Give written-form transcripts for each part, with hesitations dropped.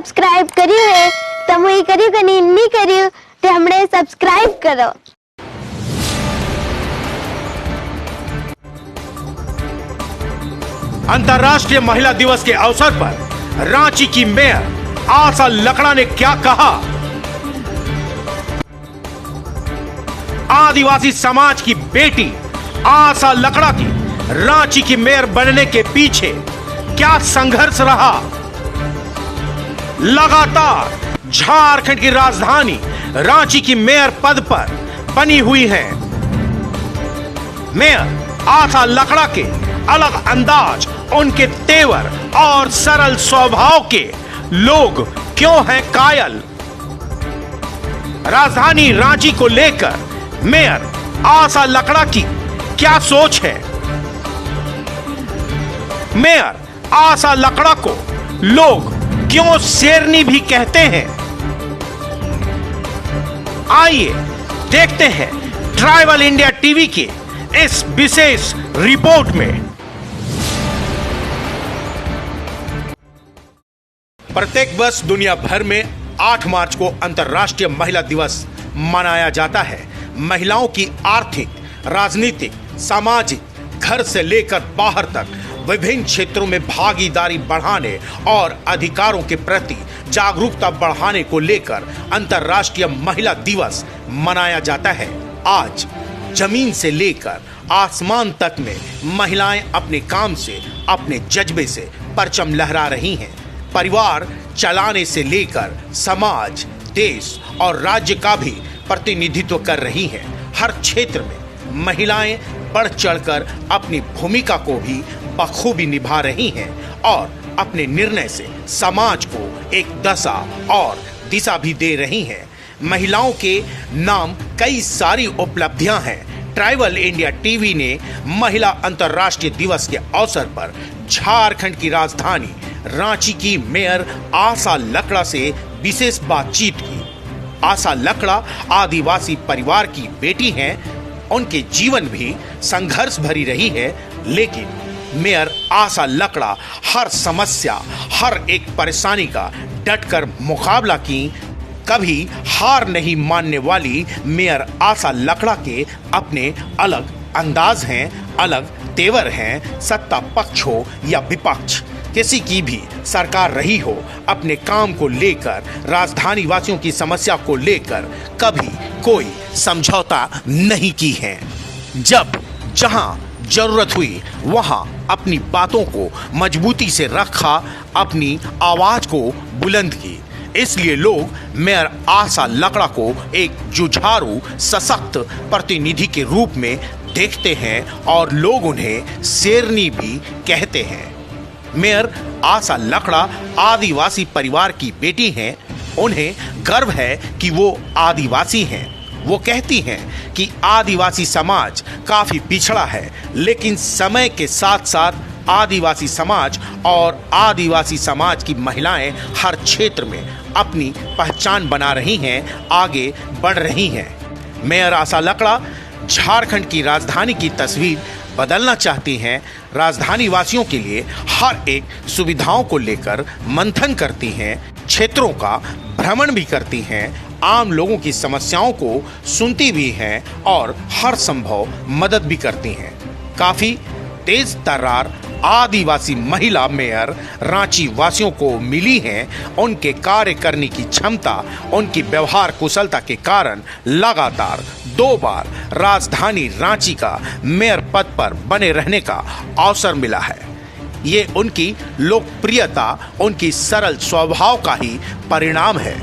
Subscribe કર્યું है તમે કર્યું કે नहीं કર્યું તે हमने सब्सक्राइब करो। अंतर्राष्ट्रीय महिला दिवस के अवसर पर रांची की मेयर आशा लकड़ा ने क्या कहा? आदिवासी समाज की बेटी आशा लकड़ा की रांची की मेयर बनने के पीछे क्या संघर्ष रहा? लगातार झारखंड की राजधानी रांची की मेयर पद पर बनी हुई हैं। मेयर आशा लकड़ा के अलग अंदाज, उनके तेवर और सरल स्वभाव के लोग क्यों हैं कायल? राजधानी रांची को लेकर मेयर आशा लकड़ा की क्या सोच है? मेयर आशा लकड़ा को लोग क्यों शेरनी भी कहते हैं? आइए देखते हैं ट्राइबल इंडिया टीवी के इस विशेष रिपोर्ट में। प्रत्येक वर्ष दुनिया भर में 8 मार्च को अंतर्राष्ट्रीय महिला दिवस मनाया जाता है। महिलाओं की आर्थिक, राजनीतिक, सामाजिक, घर से लेकर बाहर तक विभिन्न क्षेत्रों में भागीदारी बढ़ाने और अधिकारों के प्रति जागरूकता बढ़ाने को लेकर अंतर्राष्ट्रीय महिला दिवस मनाया जाता है। आज जमीन से लेकर आसमान तक में महिलाएं अपने काम से, अपने जज्बे से परचम लहरा रही हैं। परिवार चलाने से लेकर समाज, देश और राज्य का भी प्रतिनिधित्व कर रही हैं। हर क्षेत्र में महिलाएं बढ़ चढ़कर अपनी भूमिका को भी बखूबी निभा रही हैं और अपने निर्णय से समाज को एक दशा और दिशा भी दे रही हैं। महिलाओं के नाम कई सारी उपलब्धियां हैं। ट्राइबल इंडिया टीवी ने महिला अंतर्राष्ट्रीय दिवस के अवसर पर झारखंड की राजधानी रांची की मेयर आशा लकड़ा से विशेष बातचीत की। आशा लकड़ा आदिवासी परिवार की बेटी हैं। उनके जीवन भी संघर्ष भरी रही है, लेकिन मेयर आशा लकड़ा हर समस्या, हर एक परेशानी का डटकर मुकाबला की। कभी हार नहीं मानने वाली मेयर आशा लकड़ा के अपने अलग अंदाज हैं, अलग तेवर हैं। सत्ता पक्ष हो या विपक्ष, किसी की भी सरकार रही हो, अपने काम को लेकर, राजधानी वासियों की समस्या को लेकर कभी कोई समझौता नहीं की है। जब जहां जरूरत हुई वहां अपनी बातों को मजबूती से रखा, अपनी आवाज को बुलंद की। इसलिए लोग मेयर आशा लकड़ा को एक जुझारू, सशक्त प्रतिनिधि के रूप में देखते हैं और लोग उन्हें शेरनी भी कहते हैं। मेयर आशा लकड़ा आदिवासी परिवार की बेटी हैं। उन्हें गर्व है कि वो आदिवासी हैं। वो कहती हैं कि आदिवासी समाज काफी पिछड़ा है, लेकिन समय के साथ साथ आदिवासी समाज और आदिवासी समाज की महिलाएं हर क्षेत्र में अपनी पहचान बना रही हैं, आगे बढ़ रही हैं। मेयर आशा लकड़ा झारखंड की राजधानी की तस्वीर बदलना चाहती हैं। राजधानी वासियों के लिए हर एक सुविधाओं को लेकर मंथन करती हैं, क्षेत्रों का भ्रमण भी करती हैं, आम लोगों की समस्याओं को सुनती भी हैं और हर संभव मदद भी करती हैं। काफी तेज तर्रार आदिवासी महिला मेयर रांची वासियों को मिली हैं। उनके कार्य करने की क्षमता, उनकी व्यवहार कुशलता के कारण लगातार 2 बार राजधानी रांची का मेयर पद पर बने रहने का अवसर मिला है। ये उनकी लोकप्रियता, उनकी सरल स्वभाव का ही परिणाम है।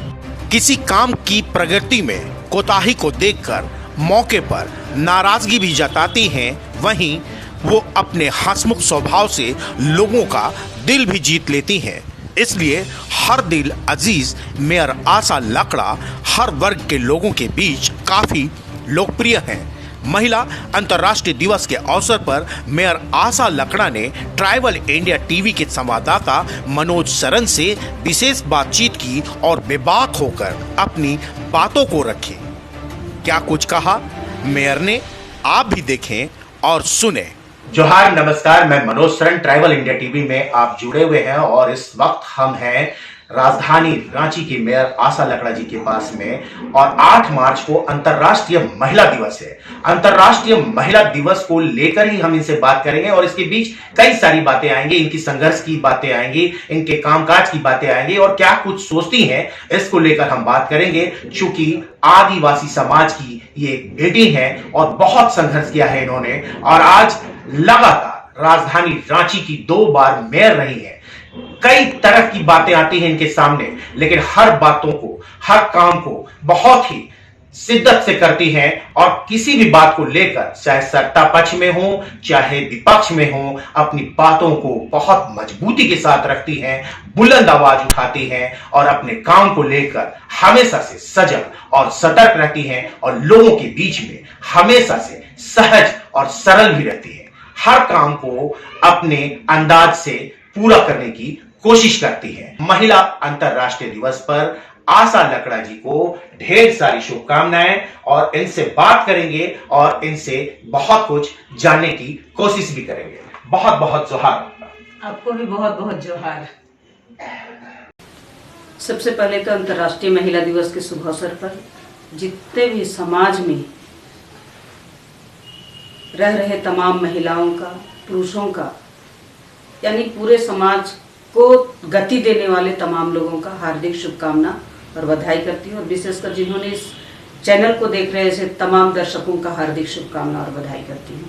किसी काम की प्रगति में कोताही को देखकर मौके पर नाराजगी भी जताती हैं, वहीं वो अपने हंसमुख स्वभाव से लोगों का दिल भी जीत लेती हैं। इसलिए हर दिल अजीज मेयर आशा लकड़ा हर वर्ग के लोगों के बीच काफी लोकप्रिय हैं। महिला अंतर्राष्ट्रीय दिवस के अवसर पर मेयर आशा लकड़ा ने ट्राइबल इंडिया टीवी के संवाददाता मनोज सरन से विशेष बातचीत की और बेबाक होकर अपनी बातों को रखी। क्या कुछ कहा मेयर ने, आप भी देखें और सुने। जोहार, नमस्कार। मैं Manoj Saran, tribal India TV में आप जुड़े हुए हैं और इस वक्त हम हैं राजधानी रांची के मेयर आशा लकड़ा जी के पास में। और 8 मार्च को अंतर्राष्ट्रीय महिला दिवस है। अंतर्राष्ट्रीय महिला दिवस को लेकर ही हम इनसे बात करेंगे और इसके बीच कई सारी बातें आएंगी, इनकी संघर्ष की बातें आएंगी, इनके कामकाज की बातें आएंगी और क्या कुछ सोचती हैं इसको लेकर हम बात करेंगे। चूंकि आदिवासी समाज की ये बेटी है और बहुत संघर्ष किया है इन्होंने और आज लगातार राजधानी रांची की 2 बार मेयर रही है। कई तरह की बातें आती हैं इनके सामने, लेकिन हर बातों को, हर काम को बहुत ही शिद्दत से करती हैं और किसी भी बात को लेकर, चाहे सत्ता पक्ष में हो चाहे विपक्ष में हो, अपनी बातों को बहुत मजबूती के साथ रखती हैं, बुलंद आवाज उठाती हैं और अपने काम को लेकर हमेशा से सजग और सतर्क रहती हैं और लोगों के बीच में हमेशा से सहज और सरल भी रहती है। हर काम को अपने अंदाज से पूरा करने की कोशिश करती है। महिला अंतर्राष्ट्रीय दिवस पर आशा लकड़ा जी को ढेर सारी शुभकामनाएं और इनसे बात करेंगे और इनसे बहुत कुछ जानने की कोशिश भी करेंगे। बहुत बहुत जोहार। आपको भी बहुत बहुत जोहार। सबसे पहले तो अंतर्राष्ट्रीय महिला दिवस के शुभ अवसर पर जितने भी समाज में रह रहे तमाम महिलाओं का, पुरुषों का, यानी पूरे समाज को गति देने वाले तमाम लोगों का हार्दिक शुभकामना और बधाई करती हूँ और विशेषकर जिन्होंने इस चैनल को देख रहे ऐसे तमाम दर्शकों का हार्दिक शुभकामना और बधाई करती हूँ।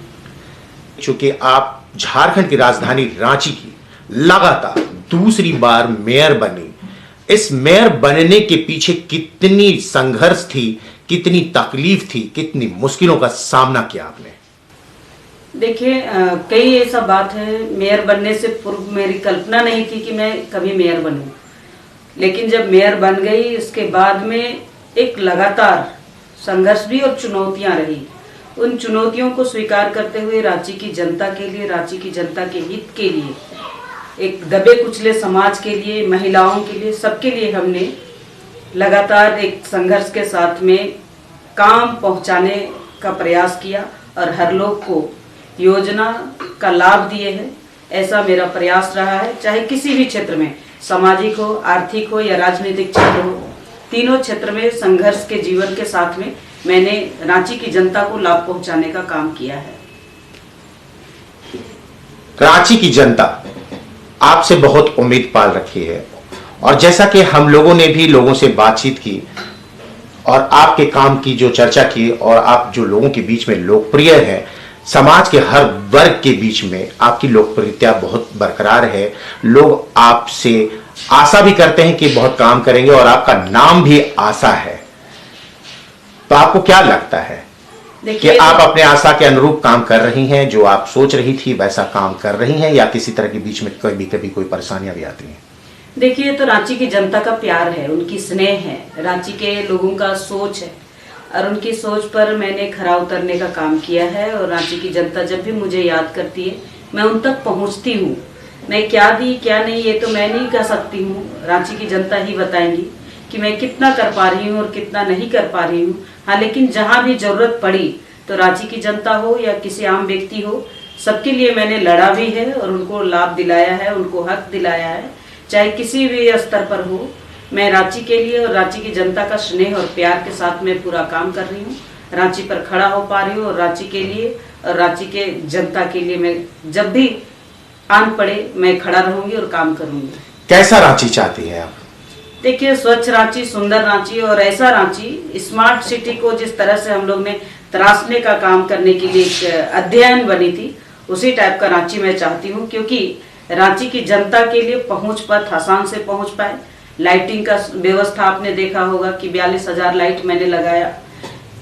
चूंकि आप झारखंड की राजधानी रांची की लगातार दूसरी बार मेयर बनी, इस मेयर बनने के पीछे कितनी संघर्ष थी, कितनी तकलीफ थी, कितनी मुश्किलों का सामना किया आपने? देखिए, कई ऐसा बात है, मेयर बनने से पूर्व मेरी कल्पना नहीं थी कि मैं कभी मेयर बनूं, लेकिन जब मेयर बन गई इसके बाद में एक लगातार संघर्ष भी और चुनौतियां रही। उन चुनौतियों को स्वीकार करते हुए रांची की जनता के लिए, रांची की जनता के हित के लिए, एक दबे कुचले समाज के लिए, महिलाओं के लिए, सबके लिए हमने लगातार एक संघर्ष के साथ में काम पहुंचाने का प्रयास किया और हर लोग को योजना का लाभ दिए हैं। ऐसा मेरा प्रयास रहा है, चाहे किसी भी क्षेत्र में, सामाजिक हो, आर्थिक हो या राजनीतिक क्षेत्र हो, तीनों क्षेत्र में संघर्ष के जीवन के साथ में मैंने रांची की जनता को लाभ पहुंचाने का काम किया है। रांची की जनता आपसे बहुत उम्मीद पाल रखी है और जैसा कि हम लोगों ने भी लोगों से बातचीत की और आपके काम की जो चर्चा की और आप जो लोगों के बीच में लोकप्रिय है, समाज के हर वर्ग के बीच में आपकी लोकप्रियता बहुत बरकरार है। लोग आपसे आशा भी करते हैं कि बहुत काम करेंगे और आपका नाम भी आशा है। तो आपको क्या लगता है कि आप अपने आशा के अनुरूप काम कर रही हैं, जो आप सोच रही थी वैसा काम कर रही हैं, या किसी तरह के बीच में कभी कभी कोई परेशानियां भी आती हैं? देखिए, तो रांची की जनता का प्यार है, उनकी स्नेह है, रांची के लोगों का सोच है और उनकी सोच पर मैंने खरा उतरने का काम किया है। और रांची की जनता जब भी मुझे याद करती है मैं उन तक पहुंचती हूँ। मैं क्या दी क्या नहीं ये तो मैं नहीं कह सकती हूँ, रांची की जनता ही बताएंगी कि मैं कितना कर पा रही हूँ और कितना नहीं कर पा रही हूँ। हाँ, लेकिन जहाँ भी जरूरत पड़ी तो रांची की जनता हो या किसी आम व्यक्ति हो, सबके लिए मैंने लड़ा भी है और उनको लाभ दिलाया है, उनको हक दिलाया है, चाहे किसी भी स्तर पर हो। मैं रांची के लिए और रांची की जनता का स्नेह और प्यार के साथ में पूरा काम कर रही हूँ, रांची पर खड़ा हो पा रही हूँ और रांची के लिए और रांची के जनता के लिए मैं जब भी आन पड़े मैं खड़ा रहूंगी और काम करूंगी। एक रांची चाहती है आप? देखिए, स्वच्छ रांची, सुंदर रांची और ऐसा रांची, स्मार्ट सिटी को जिस तरह से हम लोग ने तराशने का काम करने के लिए एक अध्ययन बनी थी, उसी टाइप का रांची मैं चाहती हूँ, क्योंकि रांची की जनता के लिए पहुंच पथ आसान से पहुंच पाए। लाइटिंग का व्यवस्था आपने देखा होगा कि 42,000 लाइट मैंने लगाया।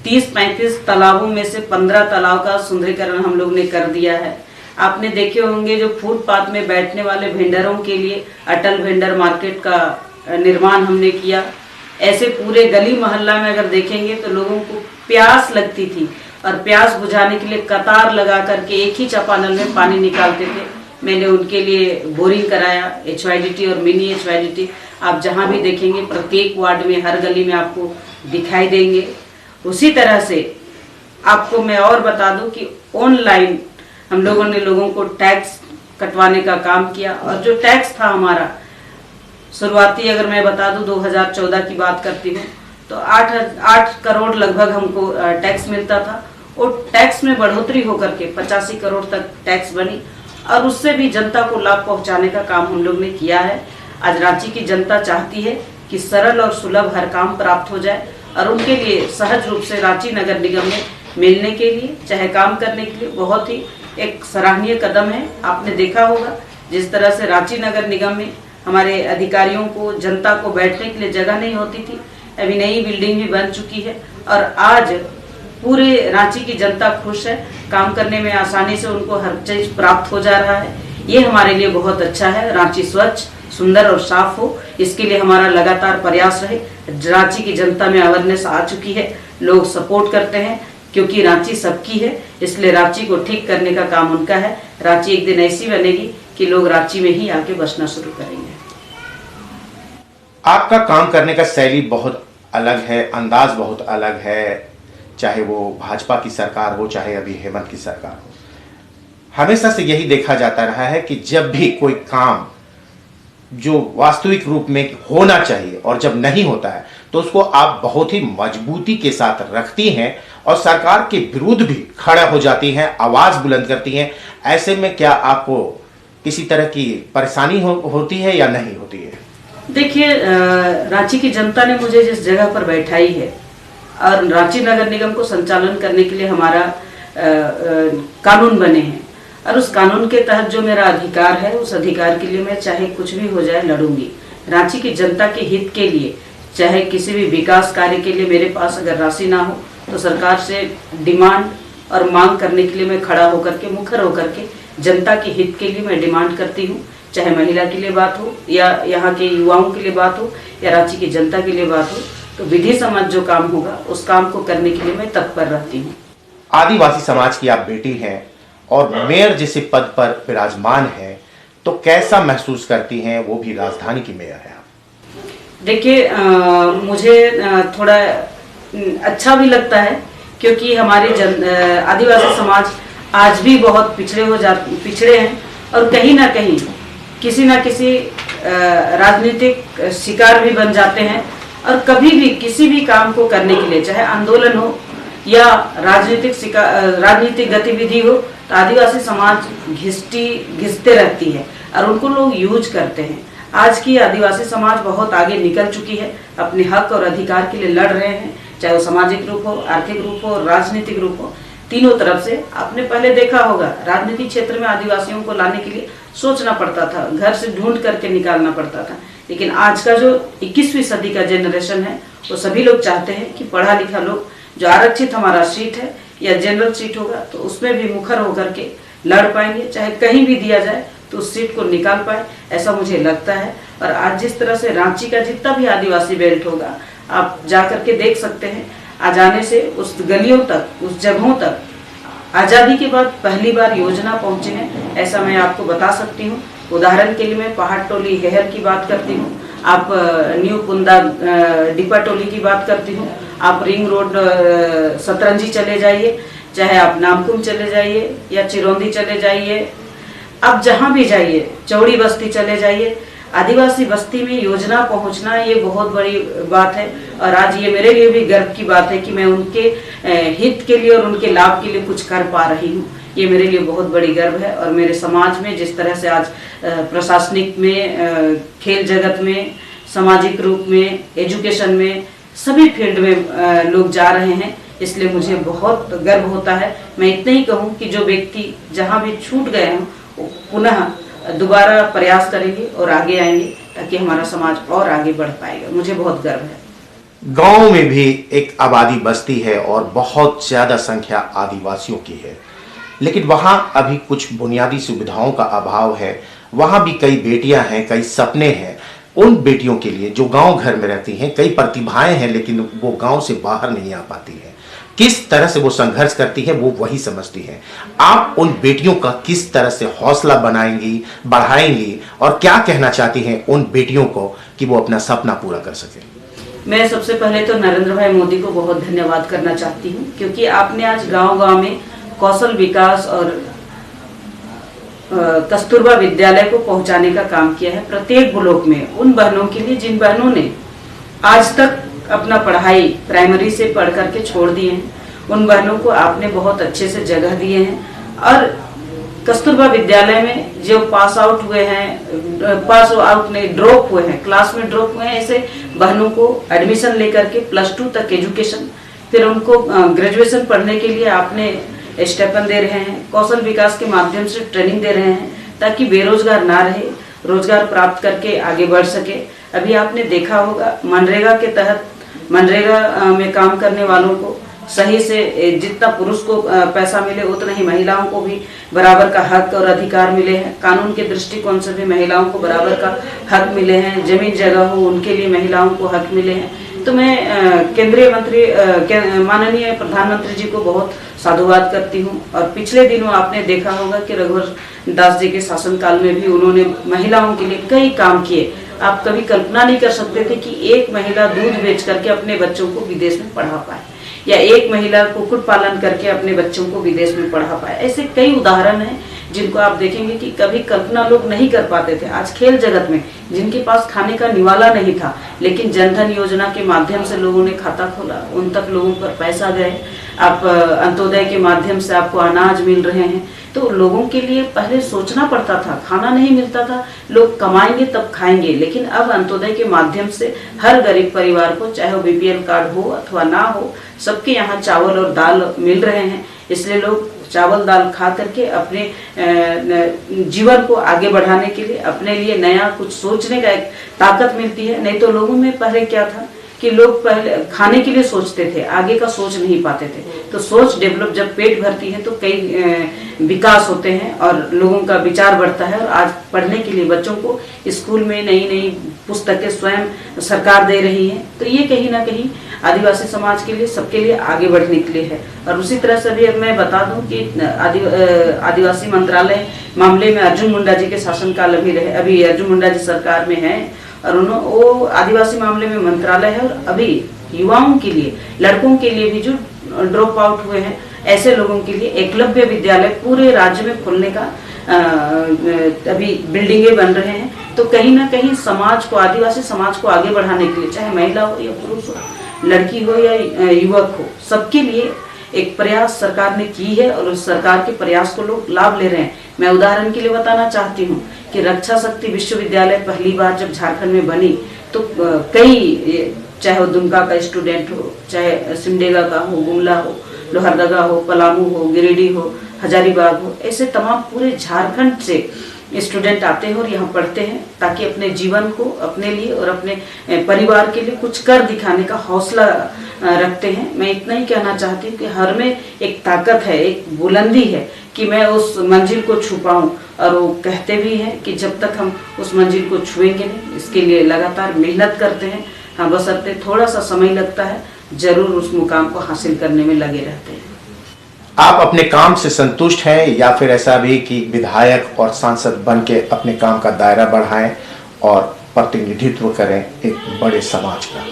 30-35 तालाबों में से 15 तालाब का सुंदरीकरण हम लोग ने कर दिया है। आपने देखे होंगे जो फुटपाथ में बैठने वाले वेंडरों के लिए अटल वेंडर मार्केट का निर्माण हमने किया। ऐसे पूरे गली मोहल्ला में अगर देखेंगे तो लोगों को प्यास लगती थी और प्यास बुझाने के लिए कतार लगा करके एक ही चापानल में पानी निकालते थे। मैंने उनके लिए बोरिंग कराया, HYDT और मिनी HYDT आप जहां भी देखेंगे प्रत्येक वार्ड में, हर गली में आपको दिखाई देंगे। उसी तरह से आपको मैं और बता दूं कि ऑनलाइन हम लोगों ने लोगों को टैक्स कटवाने का काम किया और जो टैक्स था हमारा शुरुआती अगर मैं बता दूं 2014 की बात करती हूँ तो 8 करोड़ लगभग हमको टैक्स मिलता था, और टैक्स में बढ़ोतरी होकर के 85 करोड़ तक टैक्स बनी, और उससे भी जनता को लाभ पहुंचाने का काम हम लोग ने किया है। आज रांची की जनता चाहती है कि सरल और सुलभ हर काम प्राप्त हो जाए, और उनके लिए सहज रूप से रांची नगर निगम में मिलने के लिए चाहे काम करने के लिए बहुत ही एक सराहनीय कदम है। आपने देखा होगा जिस तरह से रांची नगर निगम में हमारे अधिकारियों को, जनता को बैठने के लिए जगह नहीं होती थी, अभी नई बिल्डिंग भी बन चुकी है, और आज पूरे रांची की जनता खुश है, काम करने में आसानी से उनको हर चीज प्राप्त हो जा रहा है। ये हमारे लिए बहुत अच्छा है। रांची स्वच्छ, सुंदर और साफ हो, इसके लिए हमारा लगातार प्रयास रहे। रांची की जनता में अवेयरनेस आ चुकी है, लोग सपोर्ट करते हैं, क्योंकि रांची सबकी है, इसलिए रांची को ठीक करने का काम उनका है। रांची एक दिन ऐसी बनेगी कि लोग रांची में ही आके बसना शुरू करेंगे। आपका काम करने का शैली बहुत अलग है, अंदाज बहुत अलग है, चाहे वो भाजपा की सरकार हो, चाहे अभी हेमंत की सरकार हो। हमेशा से यही देखा जाता रहा है कि जब भी कोई काम जो वास्तविक रूप में होना चाहिए और जब नहीं होता है तो उसको आप बहुत ही मजबूती के साथ रखती हैं और सरकार के विरुद्ध भी खड़ा हो जाती हैं, आवाज बुलंद करती हैं। ऐसे में क्या आपको किसी तरह की परेशानी होती है या नहीं होती है? देखिए, रांची की जनता ने मुझे जिस जगह पर बैठाई है और रांची नगर निगम को संचालन करने के लिए हमारा कानून बने हैं, और उस कानून के तहत जो मेरा अधिकार है, उस अधिकार के लिए मैं चाहे कुछ भी हो जाए लड़ूंगी। रांची की जनता के हित के लिए, चाहे किसी भी विकास कार्य के लिए मेरे पास अगर राशि ना हो तो सरकार से डिमांड और मांग करने के लिए मैं खड़ा होकर के, मुखर होकर के जनता के हित के लिए मैं डिमांड करती हूँ। चाहे महिला के लिए बात हो, या यहाँ के युवाओं के लिए बात हो, या रांची की जनता के लिए बात हो, तो विधि सम्मत जो काम होगा उस काम को करने के लिए मैं तत्पर रहती हूँ। आदिवासी समाज की आप बेटी हैं और मेयर जैसे पद पर विराजमान हैं, तो कैसा महसूस करती हैं, वो भी राजधानी की मेयर है? देखिए, मुझे थोड़ा अच्छा भी लगता है, क्योंकि हमारे आदिवासी समाज आज भी बहुत पिछड़े हैं, और कहीं ना कहीं किसी न किसी राजनीतिक शिकार भी बन जाते हैं। और कभी भी किसी भी काम को करने के लिए, चाहे आंदोलन हो या राजनीतिक गतिविधि हो, तो आदिवासी समाज घिसते रहती है और उनको लोग यूज करते हैं। आज की आदिवासी समाज बहुत आगे निकल चुकी है, अपने हक और अधिकार के लिए लड़ रहे हैं, चाहे वो सामाजिक रूप हो, आर्थिक रूप हो, राजनीतिक रूप हो, तीनों तरफ से। आपने पहले देखा होगा राजनीतिक क्षेत्र में आदिवासियों को लाने के लिए सोचना पड़ता था, घर से ढूंढ करके निकालना पड़ता था, लेकिन आज का जो 21वीं सदी का जनरेशन है, वो सभी लोग चाहते हैं कि पढ़ा लिखा लोग, जो आरक्षित हमारा सीट है या जनरल सीट होगा, तो उसमें भी मुखर होकर के लड़ पाएंगे, चाहे कहीं भी दिया जाए तो उस सीट को निकाल पाए, ऐसा मुझे लगता है। और आज जिस तरह से रांची का जितना भी आदिवासी बेल्ट होगा, आप जा करके देख सकते हैं, आ जाने से उस गलियों तक, उस जगहों तक आज़ादी के बाद पहली बार योजना पहुंचे हैं, ऐसा मैं आपको बता सकती हूँ। उदाहरण के लिए मैं पहाड़ टोली हेहर की बात करती हूँ, आप न्यू पुंदा डिपा टोली की बात करती हूँ, आप रिंग रोड सतरंजी चले जाइए, चाहे आप नामकुम चले जाइए या चिरौंदी चले जाइए, आप जहाँ भी जाइए, चौड़ी बस्ती चले जाइए, आदिवासी बस्ती में योजना पहुंचना ये बहुत बड़ी बात है। और आज ये मेरे लिए भी गर्व की बात है कि मैं उनके हित के लिए और उनके लाभ के लिए कुछ कर पा रही हूँ, ये मेरे लिए बहुत बड़ी गर्व है। और मेरे समाज में जिस तरह से आज प्रशासनिक में, खेल जगत में, सामाजिक रूप में, एजुकेशन में, सभी फील्ड में लोग जा रहे हैं, इसलिए मुझे बहुत गर्व होता है। मैं इतना ही कहूँ कि जो व्यक्ति जहाँ भी छूट गए हैं, पुनः दोबारा प्रयास करेंगे और आगे आएंगे, ताकि हमारा समाज और आगे बढ़ पाएगा। मुझे बहुत गर्व है। गांव में भी एक आबादी बस्ती है और बहुत ज्यादा संख्या आदिवासियों की है, लेकिन वहां अभी कुछ बुनियादी सुविधाओं का अभाव है। वहां भी कई बेटियां हैं, कई सपने हैं। उन बेटियों के लिए जो गांव घर में रहती हैं, कई प्रतिभाएं हैं, लेकिन वो गांव से बाहर नहीं आ पाती हैं। किस तरह से वो संघर्ष करती है, वो वही समझती है। आप उन बेटियों का किस तरह से हौसला बढ़ाएंगी और क्या कहना चाहती हैं उन बेटियों को कि वो अपना सपना पूरा कर सके? मैं सबसे पहले तो नरेंद्र भाई मोदी को बहुत धन्यवाद करना चाहती हूँ, क्योंकि आपने आज गांव-गांव में कौशल विकास और कस्तूरबा विद्यालय को पहुंचाने का काम किया है प्रत्येक ब्लॉक में, उन बहनों के लिए जिन बहनों ने आज तक अपना पढ़ाई प्राइमरी से पढ़ करके छोड़ दिए हैं। उन बहनों को आपने बहुत अच्छे से जगह दिए हैं और कस्तूरबा विद्यालय में जो पास आउट हुए हैं, पास आउट नहीं ड्रॉप हुए हैं, क्लास में ड्रॉप हुए हैं, ऐसे बहनों को एडमिशन लेकर के +2 तक एजुकेशन, फिर उनको ग्रेजुएशन पढ़ने के लिए आपने स्टेपन दे रहे हैं, कौशल विकास के माध्यम से ट्रेनिंग दे रहे हैं ताकि बेरोजगार ना रहे, रोजगार प्राप्त करके आगे बढ़ सके। अभी आपने देखा होगा मनरेगा के तहत मनरेगा में काम करने वालों को सही से जितना पुरुष को पैसा मिले उतना ही महिलाओं को भी बराबर का हक और अधिकार मिले हैं। कानून के दृष्टिकोण से भी महिलाओं को बराबर का हक मिले हैं, जमीन जगह हो उनके लिए महिलाओं को हक मिले हैं। तो मैं केंद्रीय मंत्री माननीय प्रधानमंत्री जी को बहुत साधुवाद करती हूँ। और पिछले दिनों आपने देखा होगा कि रघुवर दास जी के शासनकाल में भी उन्होंने महिलाओं के लिए कई काम किए। आप कभी कल्पना नहीं कर सकते थे कि एक महिला दूध बेच करके अपने बच्चों को विदेश में पढ़ा पाए, या एक महिला कुक्कुट पालन करके अपने बच्चों को विदेश में पढ़ा पाए। ऐसे कई उदाहरण हैं जिनको आप देखेंगे कि कभी कल्पना लोग नहीं कर पाते थे। आज खेल जगत में जिनके पास खाने का निवाला नहीं था, लेकिन जनधन योजना के माध्यम से लोगों ने खाता खोला, उन तक लोगों पर पैसा गए। आप अंत्योदय के माध्यम से आपको अनाज मिल रहे हैं। तो लोगों के लिए पहले सोचना पड़ता था, खाना नहीं मिलता था, लोग कमाएंगे तब खाएंगे, लेकिन अब अंत्योदय के माध्यम से हर गरीब परिवार को, चाहे वो BPL कार्ड हो अथवा ना हो, सबके यहाँ चावल और दाल मिल रहे हैं। इसलिए लोग चावल दाल खा करके अपने जीवन को आगे बढ़ाने के लिए, अपने लिए नया कुछ सोचने का एक ताकत मिलती है। नहीं तो लोगों में पहले क्या था कि लोग पहले खाने के लिए सोचते थे, आगे का सोच नहीं पाते थे। तो सोच डेवलप, जब पेट भरती है तो कई विकास होते हैं और लोगों का विचार बढ़ता है। और आज पढ़ने के लिए बच्चों को स्कूल में नई नई पुस्तकें स्वयं सरकार दे रही है। तो ये कहीं ना कहीं आदिवासी समाज के लिए, सबके लिए आगे बढ़ने के लिए है। और उसी तरह से भी अब मैं बता दूं कि आदिवासी मंत्रालय मामले में अर्जुन मुंडा जी के शासनकाल अभी अर्जुन मुंडा जी सरकार में है और वो आदिवासी मामले में मंत्रालय है। और अभी युवाओं के लिए, लड़कों के लिए भी जो ड्रॉप आउट हुए हैं, ऐसे लोगों के लिए एकलव्य विद्यालय पूरे राज्य में खोलने का अभी बिल्डिंगें बन रहे हैं। तो कहीं ना कहीं समाज को, आदिवासी समाज को आगे बढ़ाने के लिए, चाहे महिला हो या पुरुष हो, लड़की हो या युवक हो, सबके लिए एक प्रयास सरकार ने की है और उस सरकार के प्रयास को लोग लाभ ले रहे हैं। मैं उदाहरण के लिए बताना चाहती हूँ कि रक्षा शक्ति विश्वविद्यालय पहली बार जब झारखंड में बनी तो कई, चाहे वो दुमका का स्टूडेंट हो, चाहे सिमडेगा का हो, गुमला हो, लोहरदगा हो, पलामू हो, गिरिडीह हो, हजारीबाग हो, ऐसे तमाम पूरे झारखंड से स्टूडेंट आते हैं और यहाँ पढ़ते हैं ताकि अपने जीवन को, अपने लिए और अपने परिवार के लिए कुछ कर दिखाने का हौसला रखते हैं। मैं इतना ही कहना चाहती हूँ कि हर में एक ताकत है, एक बुलंदी है कि मैं उस मंजिल को छू पाऊं। और वो कहते भी हैं कि जब तक हम उस मंजिल को छुएंगे नहीं, इसके लिए लगातार मेहनत करते हैं। हाँ, बशर्ते थोड़ा सा समय लगता है, जरूर उस मुकाम को हासिल करने में लगे रहते हैं। आप अपने काम से संतुष्ट हैं या फिर ऐसा भी कि विधायक और सांसद बन के अपने काम का दायरा बढ़ाएं और प्रतिनिधित्व करें एक बड़े समाज का?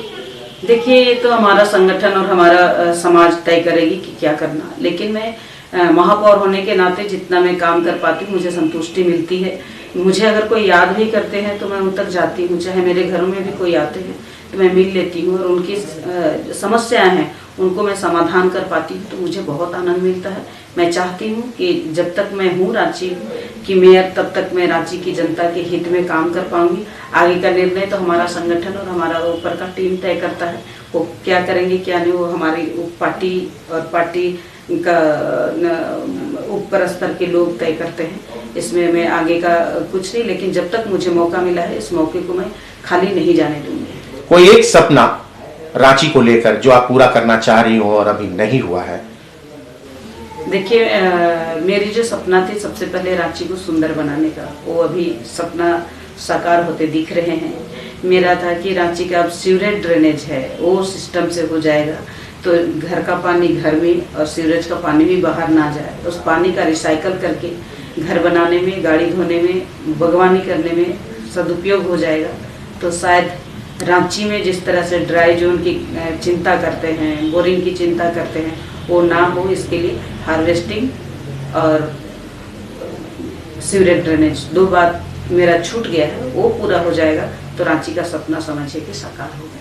देखिए, ये तो हमारा संगठन और हमारा समाज तय करेगी कि क्या करना। लेकिन मैं महापौर होने के नाते जितना मैं काम कर पाती हूँ, मुझे संतुष्टि मिलती है। मुझे अगर कोई याद भी करते हैं तो मैं उन तक जाती हूँ, चाहे मेरे घरों में भी कोई आते हैं तो मैं मिल लेती हूँ और उनकी समस्याएं हैं उनको मैं समाधान कर पाती हूँ, तो मुझे बहुत आनंद मिलता है। मैं चाहती हूँ कि जब तक मैं हूँ रांची की मेयर, तब तक मैं रांची की जनता के हित में काम कर पाऊंगी। आगे का निर्णय तो हमारा संगठन और हमारा ऊपर का टीम तय करता है। वो क्या करेंगे क्या नहीं, वो हमारी पार्टी और पार्टी का ऊपर स्तर के लोग तय करते हैं। इसमें मैं आगे का कुछ नहीं, लेकिन जब तक मुझे मौका मिला है, इस मौके को मैं खाली नहीं जाने दूंगी। कोई एक सपना रांची को लेकर जो आप पूरा करना चाह रही हो और अभी नहीं हुआ है? देखिए, मेरी जो सपना थी सबसे पहले रांची को सुंदर बनाने का, वो अभी सपना साकार होते दिख रहे हैं। मेरा था कि रांची का अब सीवरेज ड्रेनेज है वो सिस्टम से हो जाएगा, तो घर का पानी घर में और सीवरेज का पानी भी बाहर ना जाए। उस पानी का रिसाइकल करके घर बनाने में, गाड़ी धोने में, बागवानी करने में सदुपयोग हो जाएगा। तो शायद रांची में जिस तरह से ड्राई जोन की चिंता करते हैं, बोरिंग की चिंता करते हैं, वो ना हो। इसके लिए हार्वेस्टिंग और सीवरेज ड्रेनेज 2 बात मेरा छूट गया है, वो पूरा हो जाएगा तो रांची का सपना समझिए कि साकार हो गया।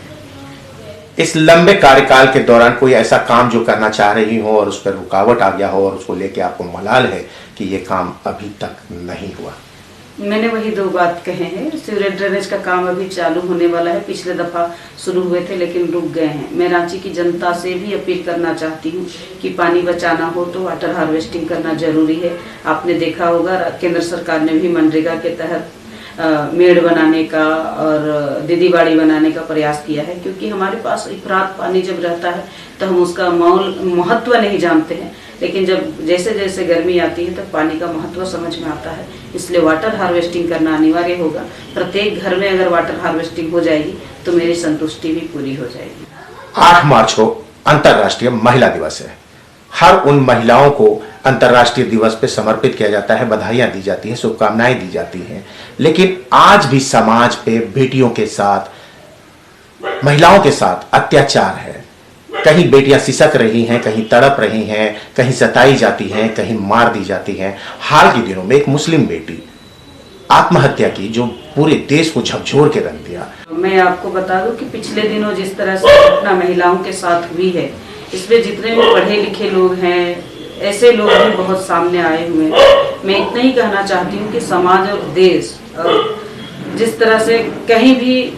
इस लंबे कार्यकाल के दौरान कोई ऐसा काम जो करना चाह रही हो और उस पर रुकावट आ गया हो और उसको लेके आपको मलाल है कि ये काम अभी तक नहीं हुआ? मैंने वही 2 बात कहे हैं। सीवरेज ड्रेनेज का काम अभी चालू होने वाला है, पिछले दफा शुरू हुए थे लेकिन रुक गए हैं। मैं रांची की जनता से भी अपील करना चाहती हूँ कि पानी बचाना हो तो वाटर हार्वेस्टिंग करना जरूरी है। आपने देखा होगा केंद्र सरकार ने भी मनरेगा के तहत मेड़ बनाने का और दीदी बाड़ी बनाने का प्रयास किया है, क्योंकि हमारे पास इफरात पानी जब रहता है तो हम उसका महत्व नहीं जानते हैं, लेकिन जब जैसे जैसे गर्मी आती है तब पानी का महत्व समझ में आता है। इसलिए वाटर हार्वेस्टिंग करना अनिवार्य होगा। प्रत्येक घर में अगर वाटर हार्वेस्टिंग हो जाएगी तो मेरी संतुष्टि भी पूरी हो जाएगी। 8 मार्च को अंतर्राष्ट्रीय महिला दिवस है। हर उन महिलाओं को अंतर्राष्ट्रीय दिवस पे समर्पित किया जाता है, बधाइयां दी जाती हैं, शुभकामनाएं दी जाती हैं, लेकिन आज भी समाज पे बेटियों के साथ, महिलाओं के साथ अत्याचार है। कहीं बेटियां सिसक रही हैं, कहीं तड़प रही हैं, कहीं सताई जाती हैं, कहीं मार दी जाती हैं। हाल के दिनों में एक मुस्लिम बेटी आत्महत्या की जो पूरे देश को झकझोर के रख दिया। मैं आपको बता दूं कि पिछले दिनों जिस तरह से घटना महिलाओं के साथ हुई है, इसमें जितने भी पढ़े लिखे लोग हैं, ऐसे लोग भी बहुत सामने आए हुए हैं। मैं इतना ही कहना चाहती हूँ कि समाज और देश जिस तरह से कहीं भी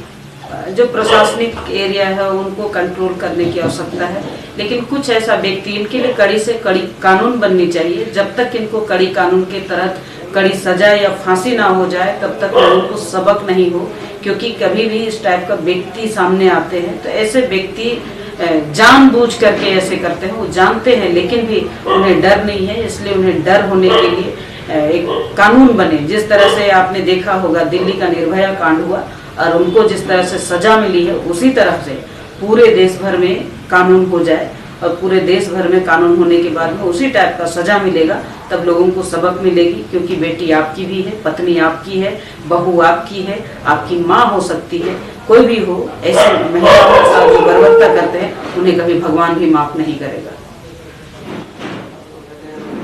जो प्रशासनिक एरिया है उनको कंट्रोल करने की आवश्यकता है, लेकिन कुछ ऐसा व्यक्ति, इनके लिए कड़ी से कड़ी कानून बननी चाहिए। जब तक इनको कड़ी कानून के तहत कड़ी सजा या फांसी ना हो जाए तब तक लोगों को सबक नहीं हो, क्योंकि कभी भी इस टाइप का व्यक्ति सामने आते हैं तो ऐसे व्यक्ति जानबूझ करके ऐसे करते हैं, वो जानते हैं लेकिन भी उन्हें डर नहीं है। इसलिए उन्हें डर होने के लिए एक कानून बने। जिस तरह से आपने देखा होगा दिल्ली का निर्भया कांड हुआ और उनको जिस तरह से सजा मिली है, उसी तरह से पूरे देश भर में कानून हो जाए और पूरे देश भर में कानून होने के बाद में उसी टाइप का सजा मिलेगा, तब लोगों को सबक मिलेगी। क्योंकि बेटी आपकी भी है, पत्नी आपकी है, बहू आपकी है, आपकी माँ हो सकती है, कोई भी हो। ऐसे महिलाओं के साथ जो बर्बरता करते हैं उन्हें कभी भगवान भी माफ नहीं करेगा।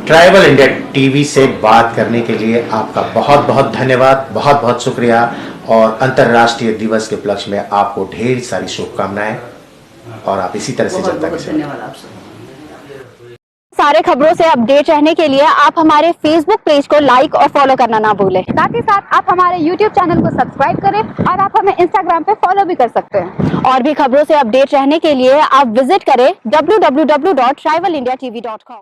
ट्राइबल इंडिया टीवी से बात करने के लिए आपका बहुत बहुत धन्यवाद, बहुत बहुत शुक्रिया। और अंतर्राष्ट्रीय दिवस के उपलक्ष्य में आपको ढेर सारी शुभकामनाएं और आप इसी तरह से जनता के साथ। धन्यवाद आपसे। सारे खबरों से अपडेट रहने के लिए आप हमारे फेसबुक पेज को लाइक और फॉलो करना ना भूलें। साथ ही साथ आप हमारे यूट्यूब चैनल को सब्सक्राइब करें और आप हमें इंस्टाग्राम पे फॉलो भी कर सकते हैं। और भी खबरों से अपडेट रहने के लिए आप विजिट करें www.tribalindiatv.com।